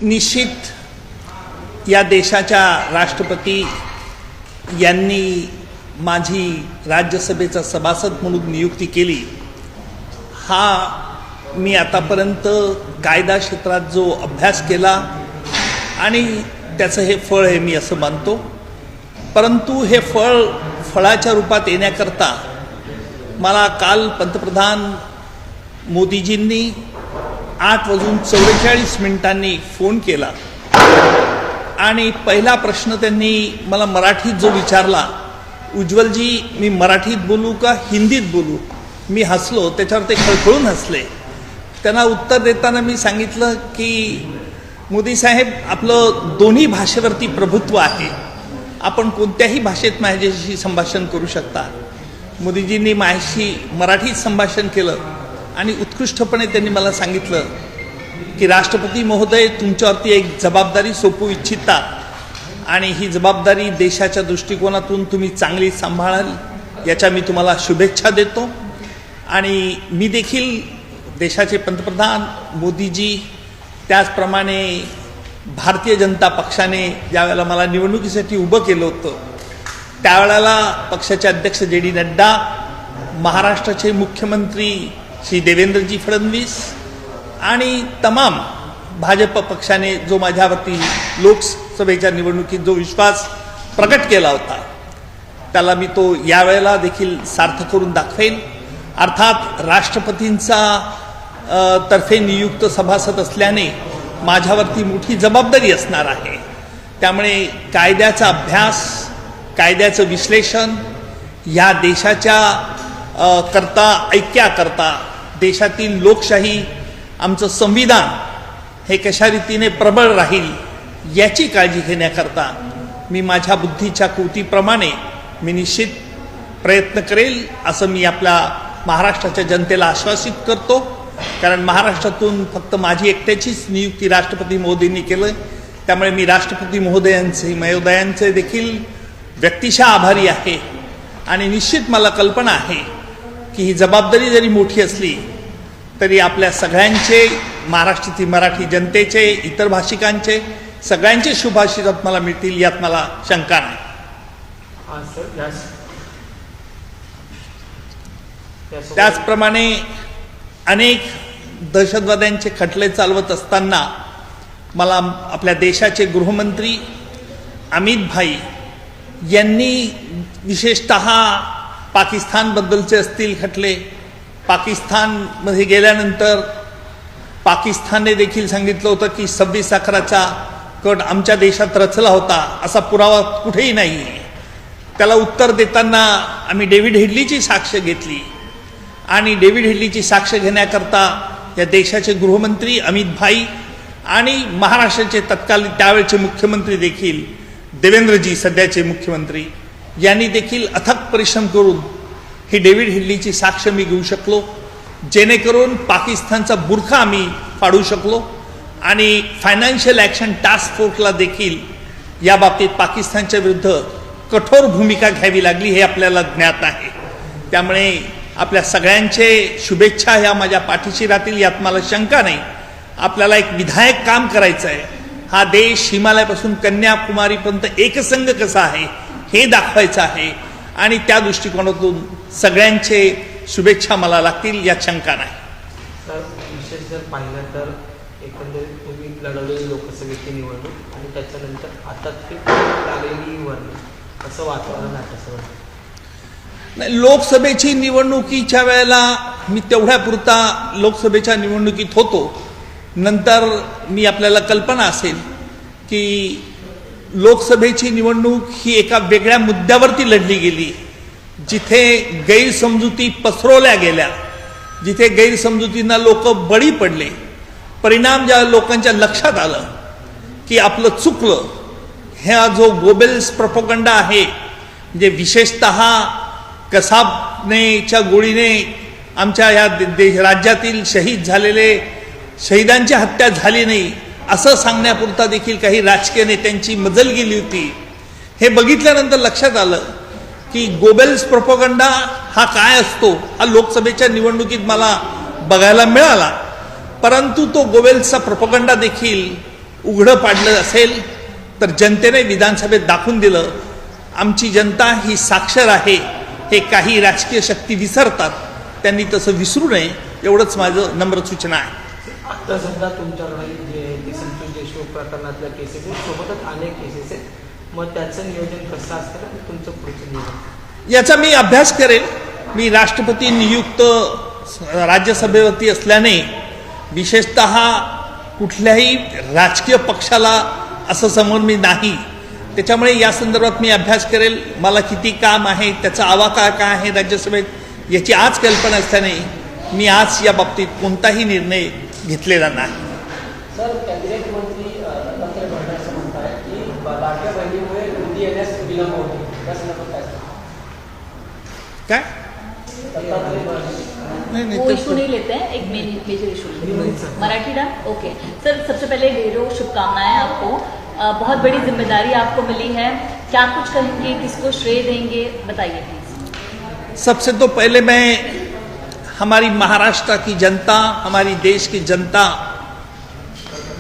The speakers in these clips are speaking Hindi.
निश्चित या देशाच्या राष्ट्रपती यांनी माझी राज्यसभेचा सभासद म्हणून नियुक्ती केली। हा मी आतापर्यंत कायदा क्षेत्रात जो अभ्यास केला आणि त्याचं हे फळ आहे मी असं मानतो। परंतु हे फळाच्या रूपात येण्याकरता मला काल पंतप्रधान मोदीजींनी 8:44 फोन केला आणि पहिला प्रश्न त्यांनी मला मराठीत जो विचारला, उज्ज्वलजी मी मराठीत बोलू का हिंदीत बोलू? मी हसलो, त्याच्यावर ते खळखळून हसले। त्यांना उत्तर देताना मी सांगितलं की मोदी साहेब, आपलं दोन्ही भाषेवरती प्रभुत्व आहे, आपण कोणत्याही भाषेत माझ्याशी संभाषण करू शकता। मोदीजींनी माझ्याशी मराठीत संभाषण केलं आणि उत्कृष्टपणे त्यांनी मला सांगितलं की राष्ट्रपती महोदय, तुमच्यावरती एक जबाबदारी सोपवू इच्छिता आणि ही जबाबदारी देशाच्या दृष्टिकोनातून तुम्ही चांगली सांभाळाल, याच्या मी तुम्हाला शुभेच्छा देतो। आणि मी देखील देशाचे पंतप्रधान मोदीजी, त्याचप्रमाणे भारतीय जनता पक्षाने ज्यावेळेला मला निवडणुकीसाठी उभं केलं होतं, त्यावेळेला पक्षाचे अध्यक्ष JD नड्डा, महाराष्ट्राचे मुख्यमंत्री श्री देवेंद्रजी फडणवीस आणि तमाम भाजप पक्षाने जो माझ्यावरती लोकसभेच्या निवडणुकीत जो विश्वास प्रकट केला होता, त्याला मी तो यावेळेला देखील सार्थ करून दाखवेन। अर्थात राष्ट्रपतींचा तर्फे नियुक्त सभासद असल्याने माझ्यावरती मोठी जबाबदारी असणार आहे। त्यामुळे कायद्याचा अभ्यास, कायद्याचं विश्लेषण, या देशाच्या ऐक्याकरता, देशातील लोकशाही, आमचं संविधान हे कशा रीतीने प्रबळ राहील याची काळजी घेण्याकरता मी माझ्या बुद्धीच्या कृतीप्रमाणे मी निश्चित प्रयत्न करेल, असं मी आपल्या महाराष्ट्राच्या जनतेला आश्वासित करतो। कारण महाराष्ट्रातून फक्त माझी एकट्याचीच नियुक्ती राष्ट्रपती महोदयांनी केलं, त्यामुळे मी राष्ट्रपती महोदयांचे देखील व्यक्तिशः आभारी आहे। आणि निश्चित मला कल्पना आहे की ही जबाबदारी जरी मोठी असली तरी आपल्या सगळ्यांचे, महाराष्ट्रातील मराठी जनतेचे, इतर भाषिकांचे, सगळ्यांचे शुभाशीर्वाद मला मिळतील यात मला शंका नाही। त्याचप्रमाणे अनेक दहशतवाद्यांचे खटले चालवत असताना मला आपल्या देशाचे गृहमंत्री अमित भाई यांनी विशेषतः पाकिस्तानबद्दलचे असतील खटले, पाकिस्तानमध्ये गेल्यानंतर पाकिस्तानने देखील सांगितलं होतं की 26 अकराचा कट आमच्या देशात रचला होता, असा पुरावा कुठेही नाही आहे। त्याला उत्तर देताना आम्ही डेव्हिड हेडलीची साक्ष घेतली आणि डेव्हिड हेडलीची साक्ष घेण्याकरता या देशाचे गृहमंत्री अमित भाई आणि महाराष्ट्राचे तत्कालीन त्यावेळचे मुख्यमंत्री देखील देवेंद्रजी, सध्याचे मुख्यमंत्री, यांनी देखील अथक परिश्रम करून ही डेव्हिड हेडलीची साक्ष मी घेऊ शकलो, जेणेकरून पाकिस्तानचा बुरखा आम्ही फाडू शकलो। आणि फायनान्शियल ॲक्शन टास्क फोर्सला देखील या बाबतीत पाकिस्तानच्या विरुद्ध कठोर भूमिका घ्यावी लागली, हे आपल्याला ज्ञात आहे। त्यामुळे आपल्या सगळ्यांचे शुभेच्छा ह्या माझ्या पाठीशी राहतील यात मला शंका नाही। आपल्याला एक विधायक काम करायचं आहे, हा देश हिमालयापासून कन्याकुमारीपर्यंत एकसंघ कसा आहे हे दाखवायचं आहे आणि त्या दृष्टिकोनातून सगळ्यांचे शुभेच्छा मला लागतील यात शंका नाही। तर विशेष जर पाहिलं तर एकंदरीत तुम्ही लढवलेली लोकसभेची निवडणूक आणि त्याच्यानंतर आता ती लागलेली निवडणूक, असं वातावरण आहे कसं वाटतं? नाही, लोकसभेची निवडणुकीच्या वेळेला मी तेवढ्यापुरता लोकसभेच्या निवडणुकीत होतो। नंतर मी आपल्याला कल्पना असेल की लोकसभेची निवडणूक ही एका वेगळ्या मुद्द्यावरती लढली गेली, जिथे गैरसमजुती पसरवल्या गेल्या, जिथे गैरसमजुतींना लोक बळी पडले। परिणाम ज्या लोकांच्या लक्षात आलं की आपलं चुकलं, ह्या जो गोबेल्स प्रोपगंडा आहे, म्हणजे विशेषतः कसाबनेच्या गोळीने आमच्या या राज्यातील शहीद झालेले शहीदांची हत्या झाली नाही असं सांगण्यापुरता देखील काही राजकीय नेत्यांची मजल गेली होती। हे बघितल्यानंतर लक्षात आलं की गोबेल्स प्रोपगंडा हा काय असतो हा लोकसभेच्या निवडणुकीत मला बघायला मिळाला। परंतु तो गोबेल्सचा प्रोपगंडा देखील उघडं पाडलं असेल तर जनतेने विधानसभेत दाखवून दिलं आमची जनता ही साक्षर आहे हे काही राजकीय शक्ती विसरतात, त्यांनी तसं विसरू नये एवढंच माझं नम्र सूचना आहे. आता सध्या तुमच्याकडे जे संतोष देशमुख प्रकरणातल्या केसेस आहेत, सोबतच अनेक केसेस आहेत, मग त्याचं नियोजन कसं असतं आणि तुमचं पुढचं नियोजन? याचा मी अभ्यास करेल. मी राष्ट्रपती नियुक्त राज्यसभेवरती असल्याने विशेषतः कुठल्याही राजकीय पक्षाला असं समोर मी नाही, त्याच्यामुळे या संदर्भात मी अभ्यास करेल. मला किती काम आहे, त्याचा आवाका काय आहे राज्यसभेत, याची आज कल्पना असल्याने मी आज या बाबतीत कोणताही निर्णय घेतलेला नाही. सर, कॅबिनेट मंत्री दत्तात्रय भरणे असं म्हणतात की लाडक्या बहिणीमुळे निधी येण्यास विलंब होतो, या संदर्भात काय? दत्तात्रय भरणे वो इशू नहीं लेते हैं, एक मेजर इशू मराठी डा. ओके सर, सबसे पहले ढेरों शुभकामनाएं आपको. बहुत बड़ी जिम्मेदारी आपको मिली है, क्या कुछ कहेंगे, किसको श्रेय देंगे, बताइए प्लीज. सबसे तो पहले मैं हमारी महाराष्ट्र की जनता, हमारी देश की जनता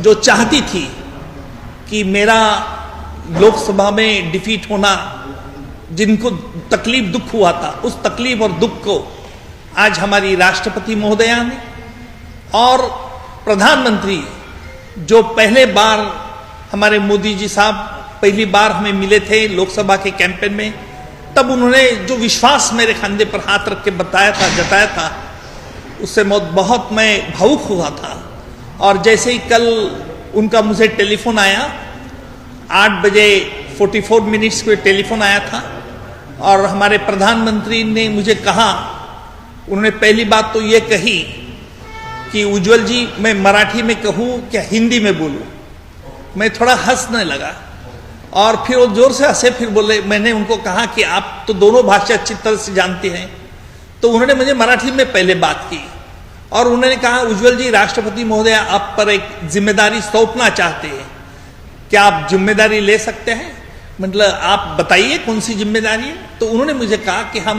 जो चाहती थी कि मेरा लोकसभा में डिफीट होना, जिनको तकलीफ दुख हुआ था, उस तकलीफ और दुख को आज हमारी राष्ट्रपति महोदया ने और प्रधानमंत्री जो पहले बार हमारे मोदी जी साहब पहली बार हमें मिले थे लोकसभा के कैंपेन में, तब उन्होंने जो विश्वास मेरे कंधे पर हाथ रख के बताया था, जताया था, उससे बहुत मैं भावुक हुआ था. और जैसे ही कल उनका मुझे टेलीफोन आया, 8:44 को टेलीफोन आया था और हमारे प्रधानमंत्री ने मुझे कहा, उन्होंने पहली बात तो ये कही कि उज्जवल जी मैं मराठी में कहूँ क्या हिंदी में बोलूँ. मैं थोड़ा हंसने लगा और फिर वो जोर से हंसे, फिर बोले. मैंने उनको कहा कि आप तो दोनों भाषा अच्छी तरह से जानते हैं, तो उन्होंने मुझे मराठी में पहले बात की और उन्होंने कहा, उज्जवल जी राष्ट्रपति महोदय आप पर एक जिम्मेदारी सौंपना चाहते हैं, क्या आप जिम्मेदारी ले सकते हैं? मतलब आप बताइए कौन सी जिम्मेदारी है. तो उन्होंने मुझे कहा कि हम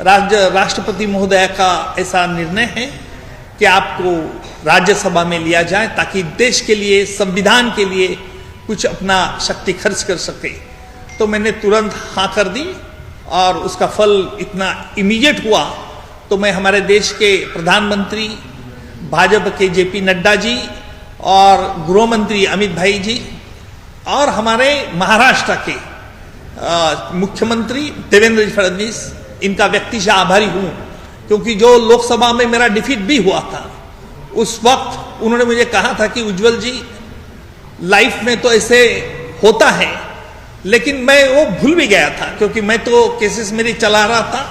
राष्ट्रपति महोदय का ऐसा निर्णय है कि आपको राज्यसभा में लिया जाए ताकि देश के लिए, संविधान के लिए कुछ अपना शक्ति खर्च कर सके. तो मैंने तुरंत हाँ कर दी और उसका फल इतना इमीडिएट हुआ. तो मैं हमारे देश के प्रधानमंत्री, भाजपा के जेपी नड्डा जी और गृह मंत्री अमित भाई जी और हमारे महाराष्ट्र के मुख्यमंत्री देवेंद्र फडणवीस, इनका व्यक्तिशः आभारी हूँ, क्योंकि जो लोकसभा में मेरा डिफीट भी हुआ था उस वक्त उन्होंने मुझे कहा था कि उज्जवल जी लाइफ में तो ऐसे होता है, लेकिन मैं वो भूल भी गया था क्योंकि मैं तो केसेस मेरी चला रहा था.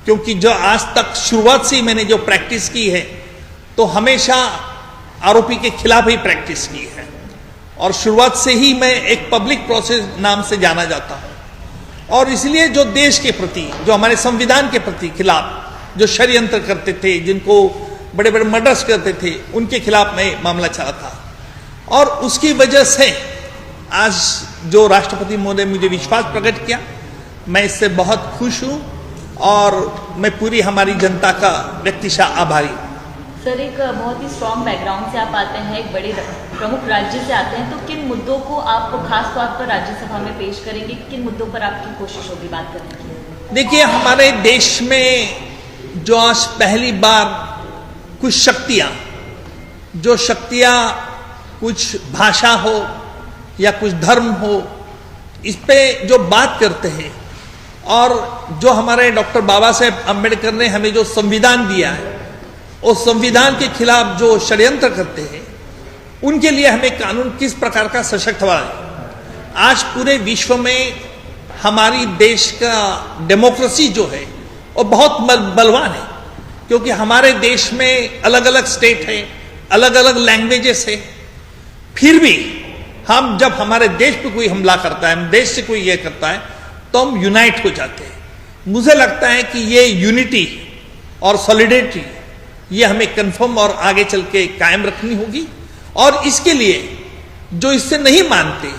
क्योंकि जो आज तक शुरुआत से मैंने जो प्रैक्टिस की है तो हमेशा आरोपी के खिलाफ ही प्रैक्टिस की है और शुरुआत से ही मैं एक पब्लिक प्रोसेस नाम से जाना जाता हूँ. और इसलिए जो देश के प्रति, जो हमारे संविधान के प्रति खिलाफ जो षड्यंत्र करते थे, जिनको बड़े बड़े मर्डर्स करते थे, उनके खिलाफ मैं मामला चला था. और उसकी वजह से आज जो राष्ट्रपति महोदय मुझे विश्वास प्रकट किया, मैं इससे बहुत खुश हूँ और मैं पूरी हमारी जनता का व्यक्तिशः आभारी हूँ. सर, एक बहुत ही स्ट्रॉन्ग बैकग्राउंड से आप आते हैं, एक बड़े प्रमुख राज्य से आते हैं, तो किन मुद्दों को आप खास तौर पर राज्यसभा में पेश करेंगे, किन मुद्दों पर आपकी कोशिश होगी बात करने की? देखिए, हमारे देश में जो आज पहली बार कुछ शक्तियां कुछ भाषा हो या कुछ धर्म हो, इस पे जो बात करते हैं और जो हमारे डॉक्टर बाबा साहेब अम्बेडकर ने हमें जो संविधान दिया है, उस संविधान के खिलाफ जो षड्यंत्र करते हैं, उनके लिए हमें कानून किस प्रकार का सशक्त बनाए. आज पूरे विश्व में हमारी देश का डेमोक्रेसी जो है वो बहुत बलवान है, क्योंकि हमारे देश में अलग अलग स्टेट है, अलग अलग लैंग्वेजेस है. फिर भी हम जब हमारे देश पे कोई हमला करता है, हम देश से कोई ये करता है, तो हम यूनाइट हो जाते हैं. मुझे लगता है कि ये यूनिटी और सॉलिडेरिटी ये हमें कंफर्म और आगे चल के कायम रखनी होगी. और इसके लिए जो इससे नहीं मानते,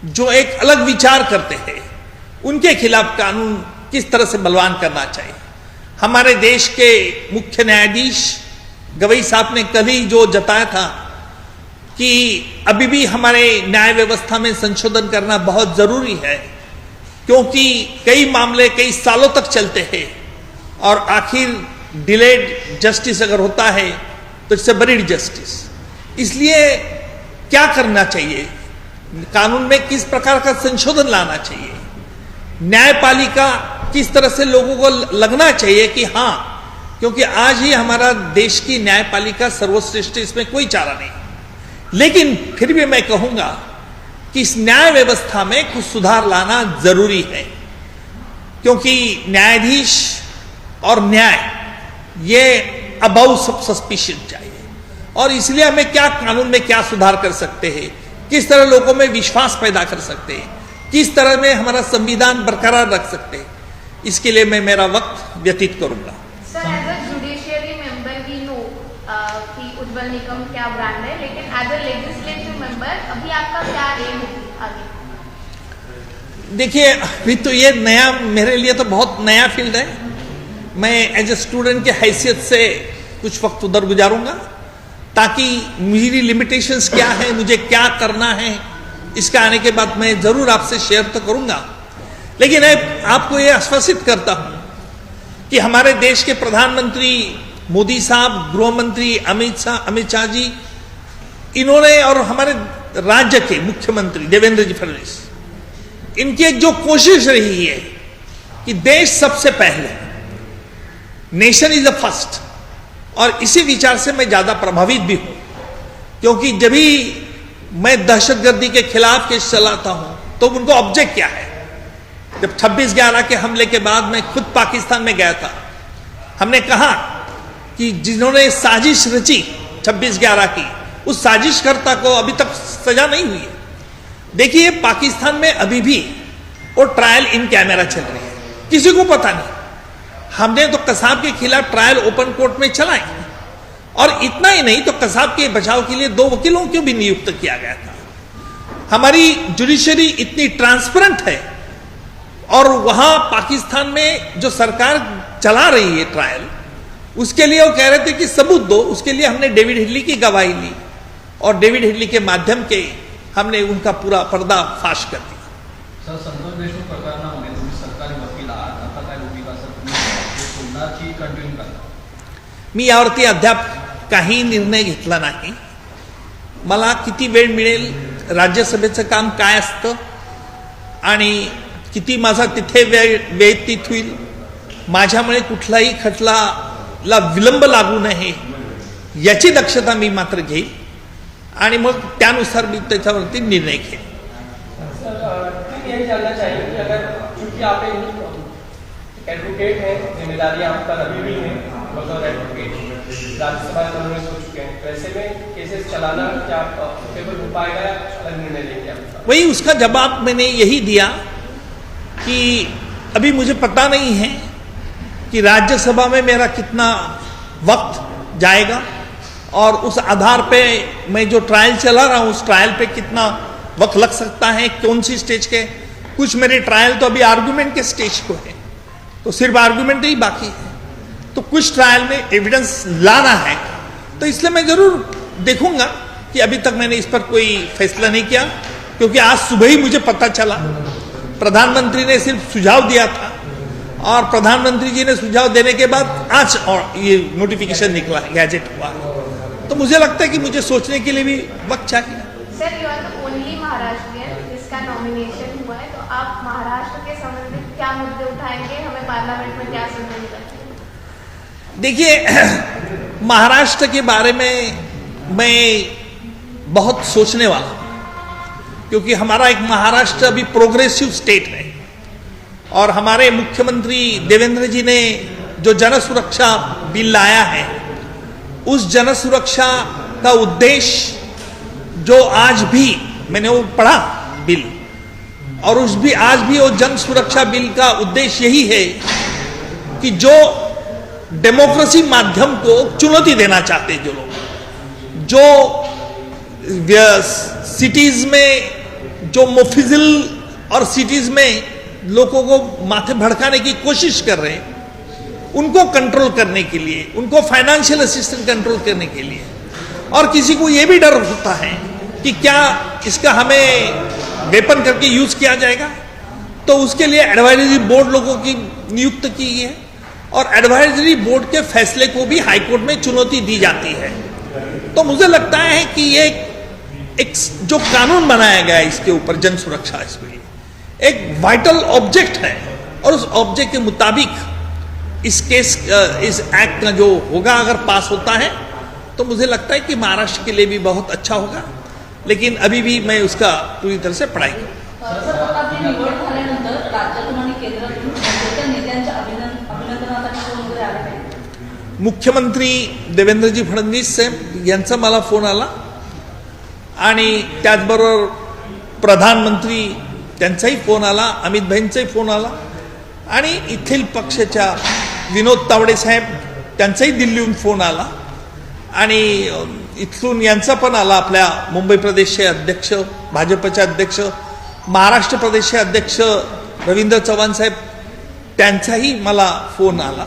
जो एक अलग विचार करते हैं, उनके खिलाफ कानून किस तरह से बलवान करना चाहिए. हमारे देश के मुख्य न्यायाधीश गवई साहब ने कल ही जो जताया था, कि अभी भी हमारे न्याय व्यवस्था में संशोधन करना बहुत जरूरी है, क्योंकि कई मामले कई सालों तक चलते हैं और आखिर डिलेड जस्टिस अगर होता है तो इट्स ए बरीड जस्टिस। इसलिए क्या करना चाहिए, कानून में किस प्रकार का संशोधन लाना चाहिए, न्यायपालिका किस तरह से लोगों को लगना चाहिए कि हाँ, क्योंकि आज ही हमारा देश की न्यायपालिका सर्वश्रेष्ठ, इसमें कोई चारा नहीं। लेकिन फिर भी मैं कहूंगा कि इस न्याय व्यवस्था में कुछ सुधार लाना जरूरी है, क्योंकि न्यायाधीश और न्याय ये अबाउ सब सस्पिशन चाहिए। और इसलिए हमें क्या कानून में क्या सुधार कर सकते हैं, किस तरह लोगों में विश्वास पैदा कर सकते हैं, किस तरह में हमारा संविधान बरकरार रख सकते हैं, इसके लिए मैं मेरा वक्त व्यतीत करूंगा। Sir, as a judiciary member we know कि उज्ज्वल निकम क्या ब्रांड है, लेकिन एज अ लेजिस्लेटिव मेंबर अभी आपका क्या एम है आगे? देखिए, अभी तो ये नया, मेरे लिए तो बहुत नया फील्ड है। मैं एज ए स्टूडेंट के हैसियत से कुछ वक्त उधर गुजारूंगा, ताकि मेरी लिमिटेशंस क्या है, मुझे क्या करना है, इसका आने के बाद मैं जरूर आपसे शेयर तो करूंगा। लेकिन मैं आपको ये आश्वासित करता हूं कि हमारे देश के प्रधानमंत्री मोदी साहब, गृह मंत्री अमित शाह जी, इन्होंने, और हमारे राज्य के मुख्यमंत्री देवेंद्र जी फडणवीस, इनकी जो कोशिश रही है कि देश सबसे पहले, नेशन इज द फर्स्ट, और इसी विचार से मैं ज्यादा प्रभावित भी हूं, क्योंकि जब भी मैं दहशतगर्दी के खिलाफ केस चलाता हूं तो उनको ऑब्जेक्ट क्या है। जब 26/11 के हमले के बाद मैं खुद पाकिस्तान में गया था, हमने कहा कि जिन्होंने साजिश रची 26/11 की, उस साजिशकर्ता को अभी तक सजा नहीं हुई है। देखिए, पाकिस्तान में अभी भी वो ट्रायल इन कैमरा चल रही है, किसी को पता नहीं। हमने तो कसाब के खिलाफ ट्रायल ओपन कोर्ट में चलाई, और इतना ही नहीं तो कसाब के बचाव के लिए 2 वकीलों को भी नियुक्त किया गया था। हमारी जुडिशरी इतनी ट्रांसपेरेंट है, और वहां पाकिस्तान में जो सरकार चला रही है ट्रायल, उसके लिए वो कह रहे थे कि सबूत दो। उसके लिए हमने डेविड हिडली की गवाही ली, और डेविड हिडली के माध्यम के हमने उनका पूरा पर्दा फाश कर दिया। सर, संतोष देशमुख प्रकरणामध्ये तुम्ही सरकारी वकील आहात, आता काय भूमिका सर तुम्ही पुन्हाची कंटिन्यू करता? मी यावरती अद्याप काही निर्णय घेतला नाही। मला किती वेळ मिळेल, राज्यसभेचं काम काय असतं आणि किती माझा तिथे वेळ व्यतीत होईल, माझ्यामुळे कुठलाही खटल्याला विलंब लागू नये याची दक्षता मी मात्र घेईल, आणि मग त्यानुसार मी त्याच्यावरती निर्णय घेईल। यही जानना चाहिए कि अगर, क्योंकि आप एडवोकेट हैं, जिम्मेदारियां आप पर अभी भी हैं बतौर एडवोकेट, राज्यसभा में हो चुके हैं, वैसे में केसेस चलाना क्या केवल हो पाएगा या अलग निर्णय लेंगे आप? वही उसका जवाब मैंने यही दिया कि अभी मुझे पता नहीं है कि राज्यसभा में मेरा कितना वक्त जाएगा, और उस आधार पे मैं जो ट्रायल चला रहा हूं उस ट्रायल पे कितना वक्त लग सकता है, कौन सी स्टेज के। कुछ मेरे ट्रायल तो अभी आर्गुमेंट के स्टेज को है, तो सिर्फ आर्गुमेंट ही बाकी है, तो कुछ ट्रायल में एविडेंस लाना है, तो इसलिए मैं जरूर देखूंगा कि अभी तक मैंने इस पर कोई फैसला नहीं किया, क्योंकि आज सुबह ही मुझे पता चला। प्रधानमंत्री ने सिर्फ सुझाव दिया था, और प्रधानमंत्री जी ने सुझाव देने के बाद आज और ये नोटिफिकेशन निकला, गैजेट हुआ, तो मुझे लगता है कि मुझे सोचने के लिए भी वक्त चाहिए। Sir, you are the only Maharashtrian जिसका नॉमिनेशन हुआ है, तो आप महाराष्ट्र के संबंधित क्या मुद्दे उठाएंगे, हमें पार्लियामेंट में क्या संबोधित करेंगे? देखिए, महाराष्ट्र के बारे में मैं बहुत सोचने वाला हूं, क्योंकि हमारा एक महाराष्ट्र अभी प्रोग्रेसिव स्टेट है, और हमारे मुख्यमंत्री देवेंद्र जी ने जो जन सुरक्षा बिल लाया है, उस जन सुरक्षा का उद्देश्य जो आज भी मैंने वो पढ़ा बिल, और आज भी वो जन सुरक्षा बिल का उद्देश्य यही है कि जो डेमोक्रेसी माध्यम को चुनौती देना चाहते जो लोग, जो सिटीज में जो मोफिजिल और सिटीज में लोगों को माथे भड़काने की कोशिश कर रहे हैं, उनको कंट्रोल करने के लिए, उनको फाइनेंशियल असिस्टेंस कंट्रोल करने के लिए, और किसी को ये भी डर होता है कि क्या इसका हमें वेपन करके यूज किया जाएगा, तो उसके लिए एडवाइजरी बोर्ड लोगों की नियुक्त की है और एडवाइजरी बोर्ड के फैसले को भी हाईकोर्ट में चुनौती दी जाती है। तो मुझे लगता है कि ये एक जो कानून बनाया गया है इसके ऊपर, जन सुरक्षा, इसमें एक वाइटल ऑब्जेक्ट है और उस ऑब्जेक्ट के मुताबिक इस केस इस एक्ट का जो होगा अगर पास होता है तो मुझे लगता है कि महाराष्ट्र के लिए भी बहुत अच्छा होगा, लेकिन अभी भी मैं उसका पूरी तरह से पढ़ाई करूँ। सर, आपली निवड झाल्यानंतर राज्यातून आणि केंद्रातून कोणत्या नेत्यांच्या अभिनंदनासाठी फोन वगैरे आले नाही? मुख्यमंत्री देवेंद्रजी फडणवीस साहेब यांचा मला फोन आला आणि त्याचबरोबर प्रधानमंत्री त्यांचाही फोन आला, अमित भाईंचाही फोन आला आणि इथील पक्षाच्या विनोद तावडे साहेब त्यांचाही दिल्लीहून फोन आला आणि इथून यांचा पण आला, आपल्या मुंबई प्रदेशचे अध्यक्ष, भाजपचे अध्यक्ष, महाराष्ट्र प्रदेशचे अध्यक्ष रवींद्र चव्हाण साहेब त्यांचाही मला फोन आला